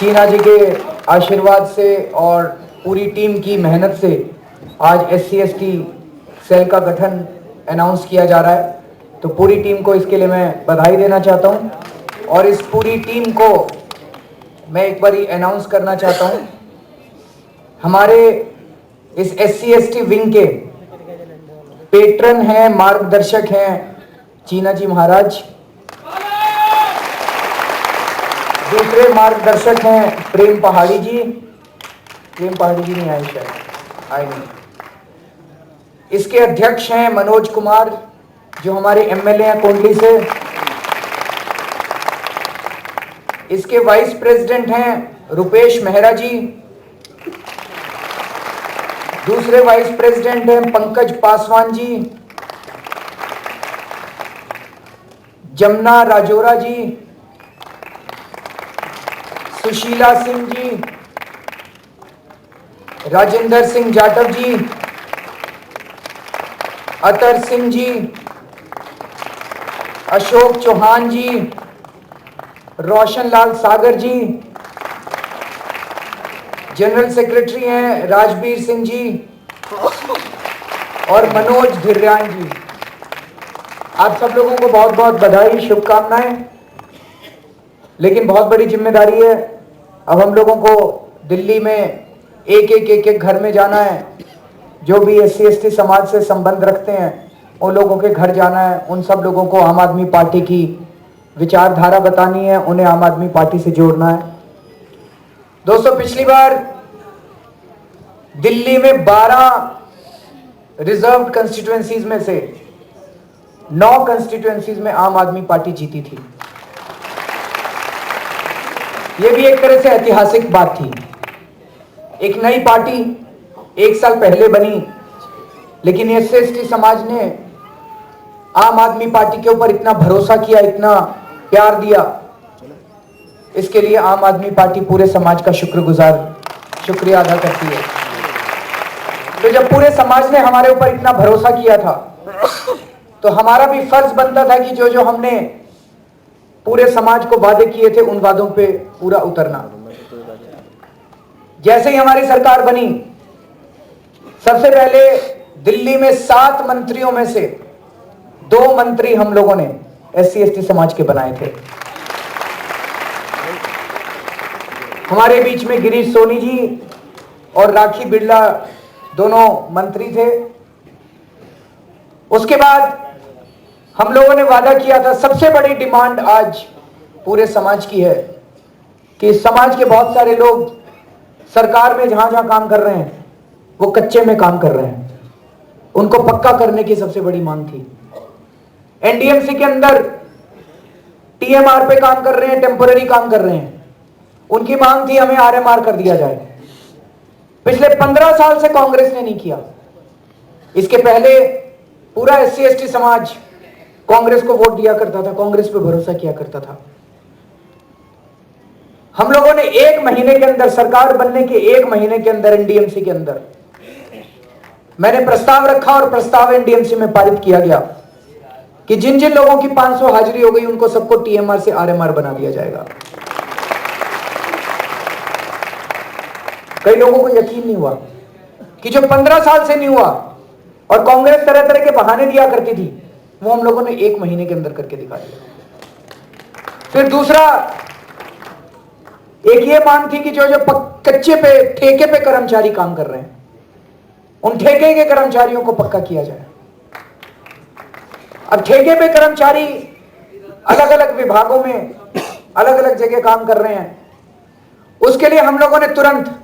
चीना जी के आशीर्वाद से और पूरी टीम की मेहनत से आज SC/ST सेल का गठन अनाउंस किया जा रहा है। तो पूरी टीम को इसके लिए मैं बधाई देना चाहता हूं और इस पूरी टीम को मैं एक बार अनाउंस करना चाहता हूं। हमारे इस SC/ST विंग के पेट्रन हैं, मार्गदर्शक हैं चीना जी महाराज। दूसरे मार्गदर्शक हैं प्रेम पहाड़ी जी। प्रेम पहाड़ी जी नहीं आए, शायद आए नहीं। इसके अध्यक्ष हैं मनोज कुमार, जो हमारे MLA हैं कोंडली से। इसके वाइस प्रेसिडेंट हैं रुपेश मेहरा जी। दूसरे वाइस प्रेसिडेंट हैं पंकज पासवान जी, जमुना राजोरा जी, सुशीला सिंह जी, राजेंद्र सिंह जाटव जी, अतर सिंह जी, अशोक चौहान जी, रोशन लाल सागर जी। जनरल सेक्रेटरी हैं राजबीर सिंह जी और मनोज धिर्यान जी। आप सब लोगों को बहुत बहुत बधाई, शुभकामनाएं। लेकिन बहुत बड़ी जिम्मेदारी है। अब हम लोगों को दिल्ली में एक घर में जाना है। जो भी SC/ST समाज से संबंध रखते हैं उन लोगों के घर जाना है। उन सब लोगों को आम आदमी पार्टी की विचारधारा बतानी है, उन्हें आम आदमी पार्टी से जोड़ना है। दोस्तों, पिछली बार दिल्ली में 12 रिजर्व्ड कंस्टिट्यूएंसीज में से 9 कंस्टिट्यूएंसीज में आम आदमी पार्टी जीती थी। यह भी एक तरह से ऐतिहासिक बात थी। एक नई पार्टी 1 साल पहले बनी, लेकिन SC/ST समाज ने आम आदमी पार्टी के ऊपर इतना भरोसा किया, इतना प्यार दिया। इसके लिए आम आदमी पार्टी पूरे समाज का शुक्रिया अदा करती है। तो जब पूरे समाज ने हमारे ऊपर इतना भरोसा किया था, तो हमारा भी फर्ज बनता था कि जो जो हमने पूरे समाज को वादे किए थे उन वादों पे पूरा उतरना। जैसे ही हमारी सरकार बनी, सबसे पहले दिल्ली में 7 मंत्रियों में से 2 मंत्री हम लोगों ने SC/ST समाज के बनाए थे। हमारे बीच में गिरीश सोनी जी और राखी बिरला दोनों मंत्री थे। उसके बाद हम लोगों ने वादा किया था, सबसे बड़ी डिमांड आज पूरे समाज की है कि समाज के बहुत सारे लोग सरकार में जहां जहां काम कर रहे हैं वो कच्चे में काम कर रहे हैं। उनको पक्का करने की सबसे बड़ी मांग थी। NDMC के अंदर TMR पे काम कर रहे हैं, टेम्पोररी काम कर रहे हैं। उनकी मांग थी हमें RMR कर दिया जाए। पिछले 15 साल से कांग्रेस ने नहीं किया। इसके पहले पूरा SC/ST समाज कांग्रेस को वोट दिया करता था, कांग्रेस पे भरोसा किया करता था। हम लोगों ने 1 महीने के अंदर, सरकार बनने के 1 महीने के अंदर NDMC के अंदर मैंने प्रस्ताव रखा और प्रस्ताव NDMC में पारित किया गया कि जिन जिन लोगों की 500 हाजिरी हो गई उनको सबको TMR से RMR बना दिया जाएगा। कई लोगों को यकीन नहीं हुआ कि जो 15 साल से नहीं हुआ और कांग्रेस तरह तरह के बहाने दिया करती थी, वो हम लोगों ने 1 महीने के अंदर करके दिखा दिया। फिर दूसरा, एक ये मांग थी कि जो जो कच्चे पे, ठेके पे कर्मचारी काम कर रहे हैं, उन ठेके के कर्मचारियों को पक्का किया जाए। अब ठेके पे कर्मचारी अलग अलग विभागों में अलग अलग जगह काम कर रहे हैं। उसके लिए हम लोगों ने तुरंत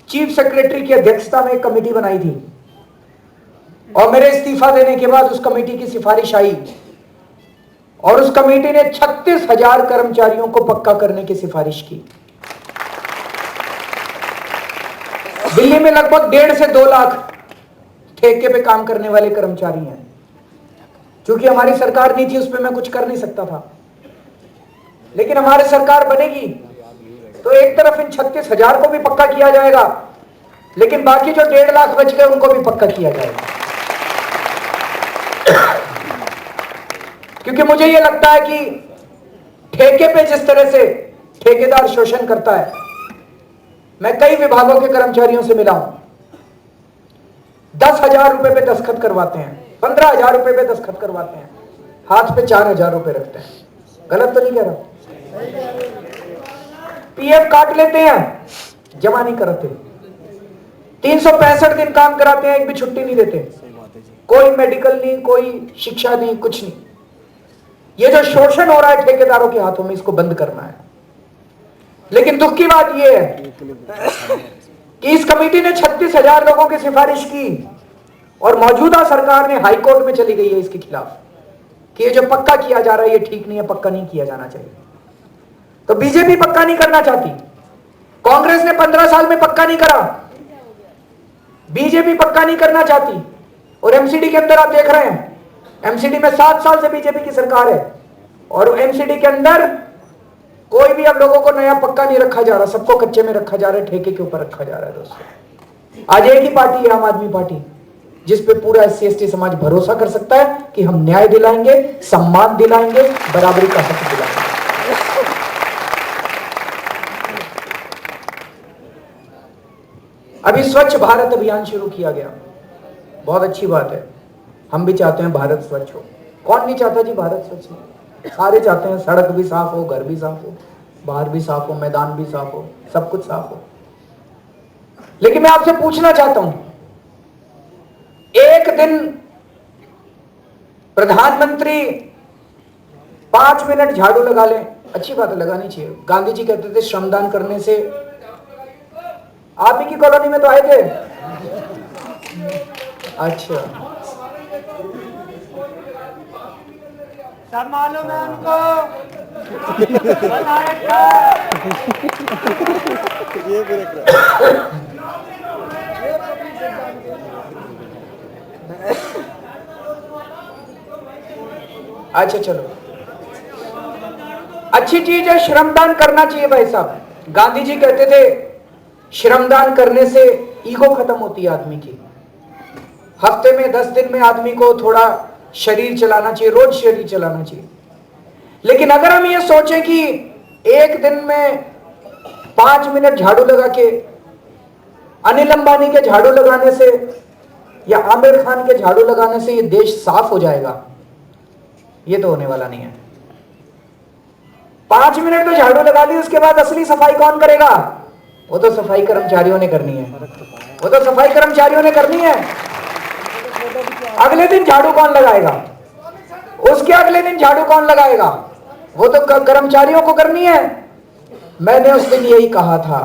चीफ सेक्रेटरी की अध्यक्षता में एक कमेटी बनाई थी और मेरे इस्तीफा देने के बाद उस कमेटी की सिफारिश आई और उस कमेटी ने 36,000 कर्मचारियों को पक्का करने की सिफारिश की। दिल्ली में लगभग 1.5 से 2 लाख ठेके पे काम करने वाले कर्मचारी हैं। क्योंकि हमारी सरकार नहीं थी, उस पर मैं कुछ कर नहीं सकता था। लेकिन हमारी सरकार बनेगी तो एक तरफ इन 36,000 को भी पक्का किया जाएगा, लेकिन बाकी जो 1.5 लाख बच गए उनको भी पक्का किया जाएगा। क्योंकि मुझे यह लगता है कि ठेके पे जिस तरह से ठेकेदार शोषण करता है। मैं कई विभागों के कर्मचारियों से मिला हूं, 10,000 रुपए पे दस्तखत करवाते हैं, 15,000 रुपए पे दस्तखत करवाते हैं, हाथ पे 4,000 रुपए रखते हैं। गलत तो नहीं कह रहा? पीएफ काट लेते हैं, जमा नहीं कराते। 365 दिन काम कराते हैं, एक भी छुट्टी नहीं देते। कोई मेडिकल नहीं, कोई शिक्षा नहीं, कुछ नहीं। ये जो शोषण हो रहा है ठेकेदारों के हाथों में, इसको बंद करना है। लेकिन दुख की बात यह है कि इस कमेटी ने 36,000 लोगों की सिफारिश की और मौजूदा सरकार ने हाईकोर्ट में चली गई है इसके खिलाफ कि ये जो पक्का किया जा रहा है ये ठीक नहीं है, पक्का नहीं किया जाना चाहिए। तो बीजेपी पक्का नहीं करना चाहती, कांग्रेस ने 15 साल में पक्का नहीं करा, बीजेपी पक्का नहीं करना चाहती। और एमसीडी के अंदर आप देख रहे हैं, एमसीडी में 7 साल से बीजेपी की सरकार है और एमसीडी के अंदर कोई भी अब लोगों को नया पक्का नहीं रखा जा रहा, सबको कच्चे में रखा जा रहा है, ठेके के ऊपर रखा जा रहा है। दोस्तों, आज एक ही पार्टी है, आम आदमी पार्टी, जिस पे पूरा SC/ST समाज भरोसा कर सकता है कि हम न्याय दिलाएंगे, सम्मान दिलाएंगे, बराबरी का हक दिलाएंगे। अभी स्वच्छ भारत अभियान शुरू किया गया, बहुत अच्छी बात है। हम भी चाहते हैं भारत स्वच्छ हो। कौन नहीं चाहता जी भारत स्वच्छ हो? सारे चाहते हैं, सड़क भी साफ हो, घर भी साफ हो, बाहर भी साफ हो, मैदान भी साफ हो, सब कुछ साफ हो। लेकिन मैं आपसे पूछना चाहता हूं, एक दिन प्रधानमंत्री 5 मिनट झाड़ू लगा लें, अच्छी बात है, लगानी चाहिए। गांधी जी कहते थे श्रमदान करने से, आप ही की कॉलोनी में तो आए थे। अच्छा, सब मालूम है उनको। अच्छा चलो, अच्छी चीज है, श्रमदान करना चाहिए भाई साहब। गांधी जी कहते थे श्रमदान करने से ईगो खत्म होती है आदमी की। हफ्ते में 10 दिन में आदमी को थोड़ा शरीर चलाना चाहिए, रोज शरीर चलाना चाहिए। लेकिन अगर हम ये सोचें कि एक दिन में 5 मिनट झाड़ू लगा के, अनिल अंबानी के झाड़ू लगाने से या आमिर खान के झाड़ू लगाने से ये देश साफ हो जाएगा, ये तो होने वाला नहीं है। 5 मिनट तो झाड़ू लगा दी, उसके बाद असली सफाई कौन करेगा? वो तो सफाई कर्मचारियों ने करनी है, वो तो सफाई कर्मचारियों ने करनी है। अगले दिन झाड़ू कौन लगाएगा? उसके अगले दिन झाड़ू कौन लगाएगा? वो तो कर्मचारियों को करनी है। मैंने उस दिन यही कहा था,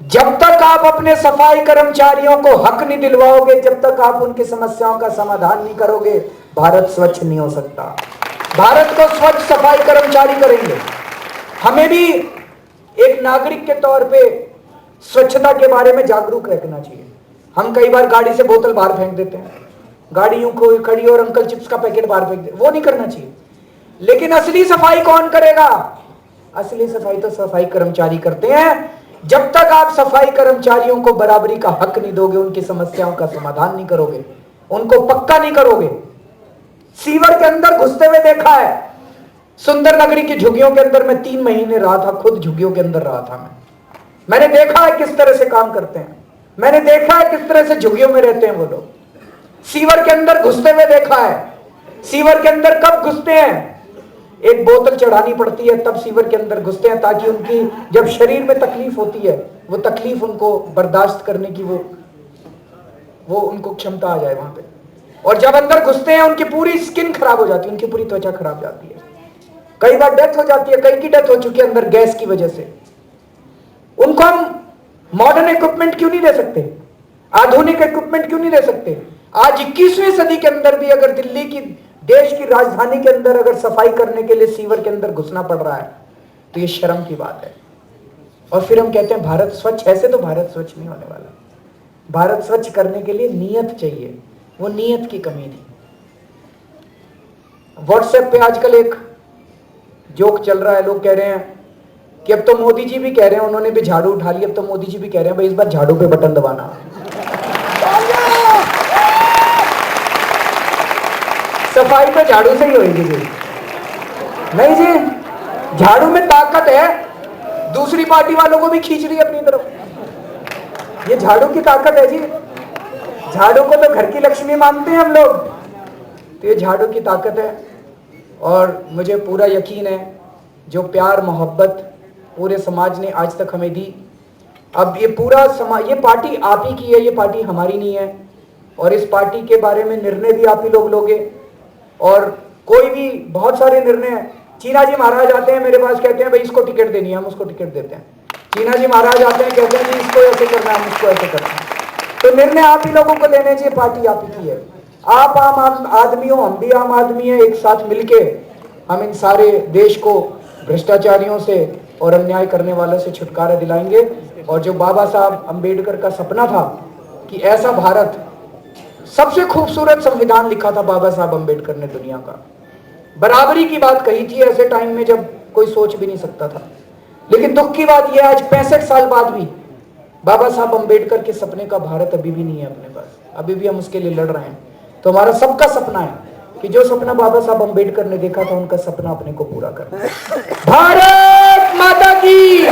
जब तक आप अपने सफाई कर्मचारियों को हक नहीं दिलवाओगे, जब तक आप उनकी समस्याओं का समाधान नहीं करोगे, भारत स्वच्छ नहीं हो सकता। भारत को स्वच्छ सफाई कर्मचारी करेंगे। हमें भी एक नागरिक के तौर पे स्वच्छता के बारे में जागरूक रहना चाहिए। हम कई बार गाड़ी से बोतल बाहर फेंक देते हैं, गाड़ी यूं खड़ी और अंकल चिप्स का पैकेट बाहर फेंक देते, वो नहीं करना चाहिए। लेकिन असली सफाई कौन करेगा? असली सफाई तो सफाई कर्मचारी करते हैं। जब तक आप सफाई कर्मचारियों को बराबरी का हक नहीं दोगे, उनकी समस्याओं का समाधान नहीं करोगे, उनको पक्का नहीं करोगे। सीवर के अंदर घुसते हुए देखा है, सुंदर नगरी की झुग्गियों के अंदर मैं 3 महीने रहा था, खुद झुग्गियों के अंदर रहा था। मैंने देखा है किस तरह से काम करते हैं, मैंने देखा है किस तरह से झुग्गियों में रहते हैं वो लोग। सीवर के अंदर घुसते हुए देखा है। सीवर के अंदर कब घुसते हैं? एक बोतल चढ़ानी पड़ती है तब सीवर के अंदर घुसते हैं, ताकि उनकी जब शरीर में तकलीफ होती है, वो तकलीफ उनको बर्दाश्त करने की वो उनको क्षमता आ जाए वहां पे। और जब अंदर घुसते हैं उनकी पूरी स्किन खराब हो जाती है, उनकी पूरी त्वचा खराब जाती है, कई बार डेथ हो जाती है, कई की डेथ हो चुकी है अंदर गैस की वजह से। उनको हम मॉडर्न इक्विपमेंट क्यों नहीं दे सकते? आधुनिक इक्विपमेंट क्यों नहीं दे सकते? आज 21वीं सदी के अंदर भी अगर दिल्ली की, देश की राजधानी के अंदर अगर सफाई करने के लिए सीवर के अंदर घुसना पड़ रहा है तो ये शर्म की बात है। और फिर हम कहते हैं भारत स्वच्छ। ऐसे तो भारत स्वच्छ नहीं होने वाला। भारत स्वच्छ करने के लिए नियत चाहिए, वो नियत की कमी थी। व्हाट्सएप पे आजकल एक जोक चल रहा है, लोग कह रहे हैं कि अब तो मोदी जी भी कह रहे हैं, उन्होंने भी झाड़ू उठा लिया, अब तो मोदी जी भी कह रहे हैं भाई इस बार झाड़ू पे बटन दबाना। सफाई तो झाड़ू से ही होगी जी। नहीं जी, झाड़ू में ताकत है, दूसरी पार्टी वालों को भी खींच रही है अपनी तरफ। ये झाड़ू की ताकत है जी। झाड़ू को तो घर की लक्ष्मी मानते हैं हम लोग, तो ये झाड़ू की ताकत है। और मुझे पूरा यकीन है जो प्यार मोहब्बत पूरे समाज ने आज तक हमें दी, अब ये पूरा समाज, ये पार्टी आप ही की है, ये पार्टी हमारी नहीं है। और इस पार्टी के बारे में निर्णय भी आप ही लोग लोगे। और कोई भी बहुत सारे निर्णय, चीना जी महाराज आते हैं मेरे पास, कहते हैं भाई इसको टिकट देनी है, हम उसको टिकट देते हैं। चीना जी महाराज आते हैं, कहते हैं कि इसको ऐसे करना है, हम इसको ऐसे करना है। तो निर्णय आप ही लोगों को लेने चाहिए, पार्टी आप ही की है। आप आम आदमी हो, हम भी आम आदमी है, एक साथ मिलके हम इन सारे देश को भ्रष्टाचारियों से और अन्याय करने वालों से छुटकारा दिलाएंगे। और जो बाबा साहब अंबेडकर का सपना था कि ऐसा भारत, सबसे खूबसूरत संविधान लिखा था बाबा साहब अंबेडकर ने दुनिया का, बराबरी की बात कही थी ऐसे टाइम में जब कोई सोच भी नहीं सकता था। लेकिन दुख की बात यह आज 65 साल बाद भी बाबा साहब अंबेडकर के सपने का भारत अभी भी नहीं है अपने पास, अभी भी हम उसके लिए लड़ रहे हैं। तो हमारा सबका सपना है कि जो सपना बाबा साहब अंबेडकर ने देखा था, उनका सपना अपने को पूरा करना है। भारत माता की